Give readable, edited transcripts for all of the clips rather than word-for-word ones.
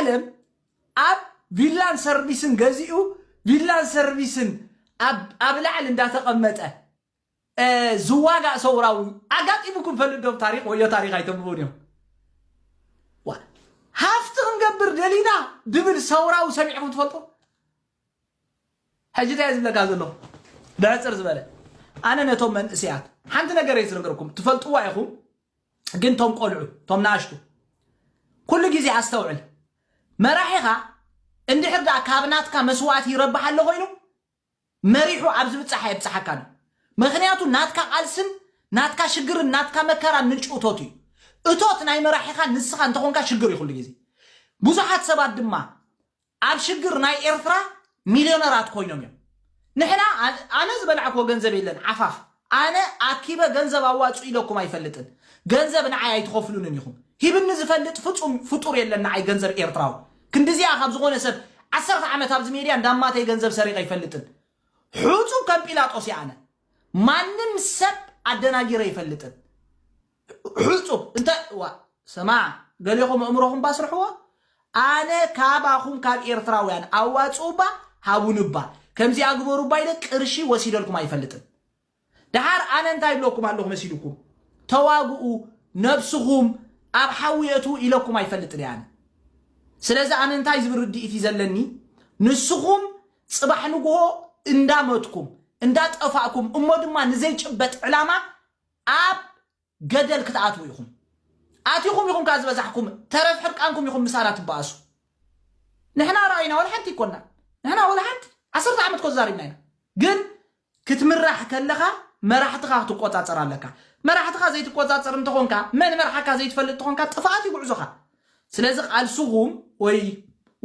ዓለም ኣብ ቪላን ሰርቪስን ገዚኡ ቪላን ሰርቪስን ኣብ ላዕል እንዳተቐመጠ ዝዋጋእ ሰውራዊ ኣጋጢሙኩም ፈልዶም ታሪክ ወዮ ታሪክ ኣይተምሩን እዮም ሃፍቲ ክንገብር ደሊና ድብል ሰውራዊ ሰሚዕኩም ትፈልጡ ሕጂ እንታይ ዝብለካ ዘሎ ብዕፅር ዝበለ ኣነ ነቶም መንእስያት ሓንቲ ነገር እየ ዝነገርኩም ትፈልጥዋ ኢኹም ግን ቶም ቆልዑ ቶም ናኣሽቱ ኩሉ ግዜ ኣስተውዕል መራሒኻ እንድሕር ዳ ካብ ናትካ መስዋዕት ይረብሕ ኣሎ ኮይኑ መሪሑ ኣብ ዝብፅሓ የብፅሓካ ነው ምክንያቱ ናትካ ቃልስን ናትካ ሽግርን ናትካ መከራን ምንጭ እቶት እዩ እቶት ናይ መራሒኻ ንስኻ እንተኾንካ ሽግር ይኹሉ ግዜ ብዙሓት ሰባት ድማ ኣብ ሽግር ናይ ኤርትራ ሚልዮነራት ኮይኖም እዮም ንሕና ኣነ ዝበልዓክዎ ገንዘብ የለን ዓፋፍ ኣነ ኣኪበ ገንዘብ ኣዋፁ ኢለኩም ኣይፈልጥን ገንዘብ ንዓይ ኣይትኸፍሉንን ኢኹም ሂብኒ ዝፈልጥ ፍጹም ፍጡር የለን ንዓይ ገንዘብ ኤርትራዊ ክንዲዚኣ ካብ ዝኾነ ሰብ 10 ዓመት ኣብዚ ሜድያ እንዳማተይ ገንዘብ ሰሪቕ ኣይፈልጥን ሕፁብ ከም ጲላጦስ ኣነ ማንም ሰብ ኣደናጊረ ይፈልጥን ሕፁብ እንተ ሰማዕ ገሊኹም እምሮኹም ባስርሕዎ ኣነ ካባኹም ካብ ኤርትራውያን ኣዋፁባ ሃቡንባ ከምዚ ኣግበሩባ ኢለ ቅርሺ ወሲደልኩም ኣይፈልጥን ድሓር ኣነ እንታይ ብለኩም ኣለኹ መሲልኩም ተዋግኡ ነብስኹም ኣብ ሓውየቱ ኢለኩም ኣይፈልጥን ኣነ ስለዚ ኣነ እንታይ ዝብል ርድኢት ዘለኒ ንስኹም ጽባሕ ንግሆ እንዳመትኩም እንዳጠፋእኩም እሞ ድማ ንዘይጭበጥ ዕላማ ኣብ ገደል ክትኣትው ኢኹም ኣቲኹም ኢኹም ካብ ዝበዛሕኩም ተረፍ ሕርቃንኩም ኢኹም ምሳና ትበኣሱ ንሕና ረኣይና ወላ ሓንቲ ይኮና ንሕና ወላ ሓንቲ 10 ዓመት ኮዛሪብና ኢና ግን ክትምራሕ ከለኻ መራሕትኻ ክትቆፃፀር ኣለካ መራሕትኻ ዘይትቆፃፀር እንተኾንካ መን መራሕካ ዘይትፈልጥ እንተኾንካ ጥፋኣት ይጉዕዞኻ ስለዚ ቃልስኹም ወይ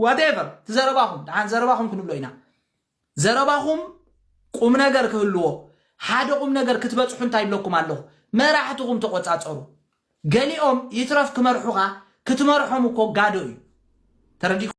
ዋቴቨር ትዘረባኹም ድሓን ዘረባኹም ክንብሎ ኢና ዘረባኹም ቁም ነገር ክህልዎ ሓደ ቁም ነገር ክትበፅሑ እንታይ ይብለኩም ኣለኹ መራሕትኹም ተቆፃፀሩ ገሊኦም ይትረፍ ክመርሑኻ ክትመርሖም እኮ ጋዶ እዩ ተረዲኹ